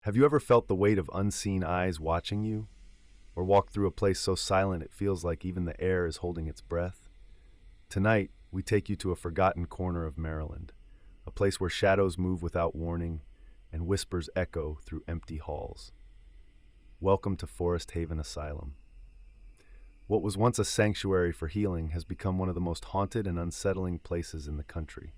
Have you ever felt the weight of unseen eyes watching you? Or walked through a place so silent it feels like even the air is holding its breath? Tonight, we take you to a forgotten corner of Maryland, a place where shadows move without warning and whispers echo through empty halls. Welcome to Forest Haven Asylum. What was once a sanctuary for healing has become one of the most haunted and unsettling places in the country.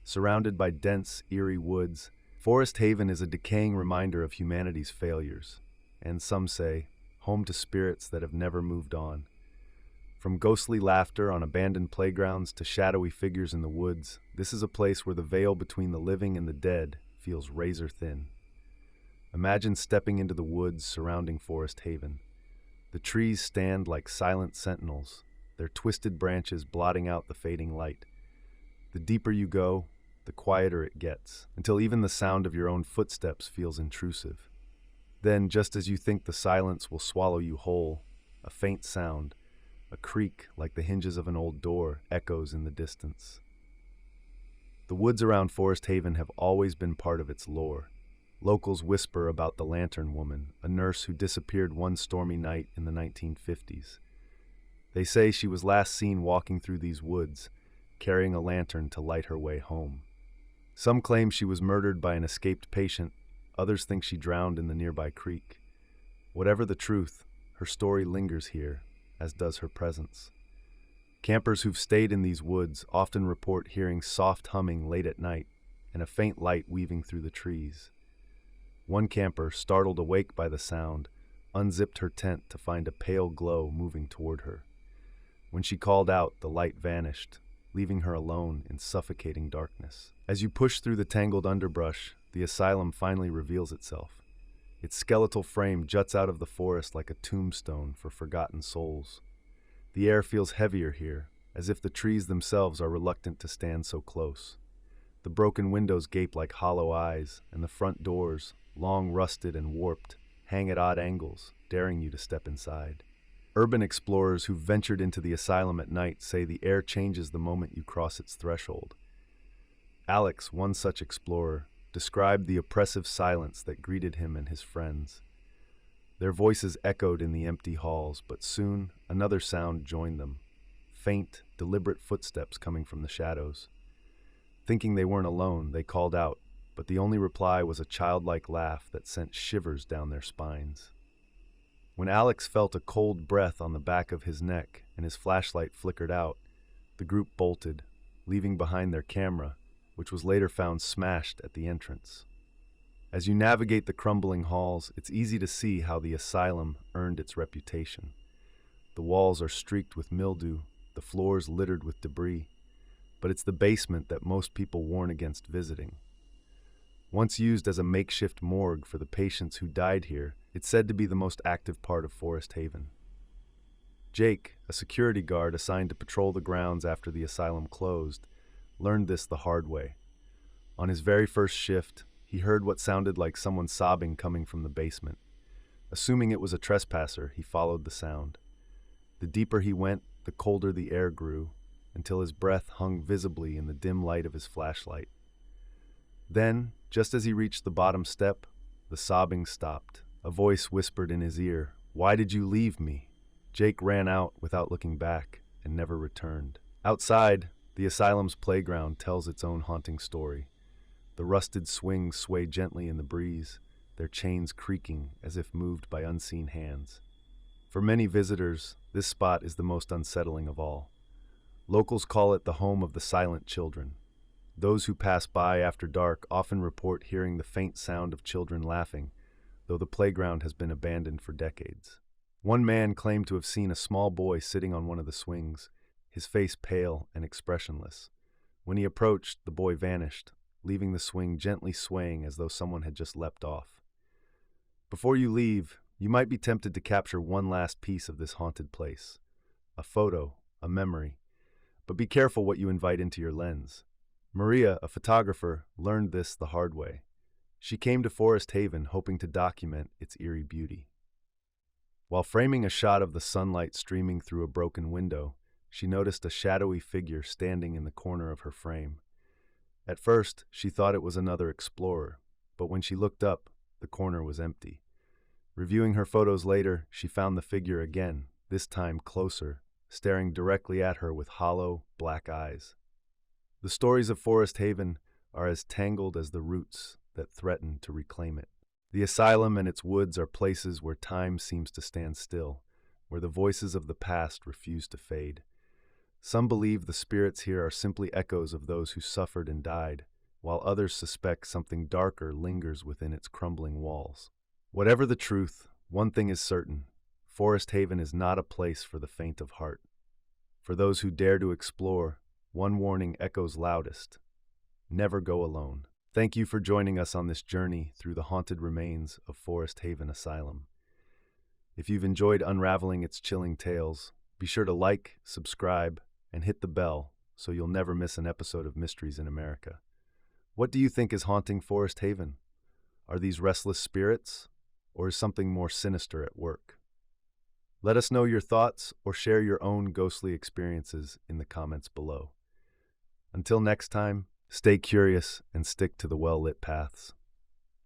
Surrounded by dense, eerie woods, Forest Haven is a decaying reminder of humanity's failures, and some say, home to spirits that have never moved on. From ghostly laughter on abandoned playgrounds to shadowy figures in the woods, this is a place where the veil between the living and the dead feels razor thin. Imagine stepping into the woods surrounding Forest Haven. The trees stand like silent sentinels, their twisted branches blotting out the fading light. The deeper you go, the quieter it gets, until even the sound of your own footsteps feels intrusive. Then, just as you think the silence will swallow you whole, a faint sound, a creak like the hinges of an old door, echoes in the distance. The woods around Forest Haven have always been part of its lore. Locals whisper about the Lantern Woman, a nurse who disappeared one stormy night in the 1950s. They say she was last seen walking through these woods, carrying a lantern to light her way home. Some claim she was murdered by an escaped patient, others think she drowned in the nearby creek. Whatever the truth, her story lingers here, as does her presence. Campers who've stayed in these woods often report hearing soft humming late at night and a faint light weaving through the trees. One camper, startled awake by the sound, unzipped her tent to find a pale glow moving toward her. When she called out, the light vanished, leaving her alone in suffocating darkness. As you push through the tangled underbrush, the asylum finally reveals itself. Its skeletal frame juts out of the forest like a tombstone for forgotten souls. The air feels heavier here, as if the trees themselves are reluctant to stand so close. The broken windows gape like hollow eyes, and the front doors, long rusted and warped, hang at odd angles, daring you to step inside. Urban explorers who've ventured into the asylum at night say the air changes the moment you cross its threshold. Alex, one such explorer, described the oppressive silence that greeted him and his friends. Their voices echoed in the empty halls, but soon another sound joined them, faint, deliberate footsteps coming from the shadows. Thinking they weren't alone, they called out, but the only reply was a childlike laugh that sent shivers down their spines. When Alex felt a cold breath on the back of his neck and his flashlight flickered out, the group bolted, leaving behind their camera, which was later found smashed at the entrance. As you navigate the crumbling halls, it's easy to see how the asylum earned its reputation. The walls are streaked with mildew, the floors littered with debris, but it's the basement that most people warn against visiting. Once used as a makeshift morgue for the patients who died here, it's said to be the most active part of Forest Haven. Jake, a security guard assigned to patrol the grounds after the asylum closed, learned this the hard way. On his very first shift, he heard what sounded like someone sobbing coming from the basement. Assuming it was a trespasser, he followed the sound. The deeper he went, the colder the air grew, until his breath hung visibly in the dim light of his flashlight. Then, just as he reached the bottom step, the sobbing stopped. A voice whispered in his ear, "Why did you leave me?" Jake ran out without looking back and never returned. Outside, the asylum's playground tells its own haunting story. The rusted swings sway gently in the breeze, their chains creaking as if moved by unseen hands. For many visitors, this spot is the most unsettling of all. Locals call it the home of the silent children. Those who pass by after dark often report hearing the faint sound of children laughing, though the playground has been abandoned for decades. One man claimed to have seen a small boy sitting on one of the swings, his face pale and expressionless. When he approached, the boy vanished, leaving the swing gently swaying as though someone had just leapt off. Before you leave, you might be tempted to capture one last piece of this haunted place. A photo, a memory. But be careful what you invite into your lens. Maria, a photographer, learned this the hard way. She came to Forest Haven hoping to document its eerie beauty. While framing a shot of the sunlight streaming through a broken window, she noticed a shadowy figure standing in the corner of her frame. At first, she thought it was another explorer, but when she looked up, The corner was empty. Reviewing her photos later, she found the figure again, this time closer, staring directly at her with hollow, black eyes. The stories of Forest Haven are as tangled as the roots that threaten to reclaim it. The asylum and its woods are places where time seems to stand still, where the voices of the past refuse to fade. Some believe the spirits here are simply echoes of those who suffered and died, while others suspect something darker lingers within its crumbling walls. Whatever the truth, one thing is certain: Forest Haven is not a place for the faint of heart. For those who dare to explore, one warning echoes loudest: never go alone. Thank you for joining us on this journey through the haunted remains of Forest Haven Asylum. If you've enjoyed unraveling its chilling tales, be sure to like, subscribe, and hit the bell so you'll never miss an episode of Mysteries in America. What do you think is haunting Forest Haven? Are these restless spirits, or is something more sinister at work? Let us know your thoughts or share your own ghostly experiences in the comments below. Until next time, stay curious and stick to the well-lit paths.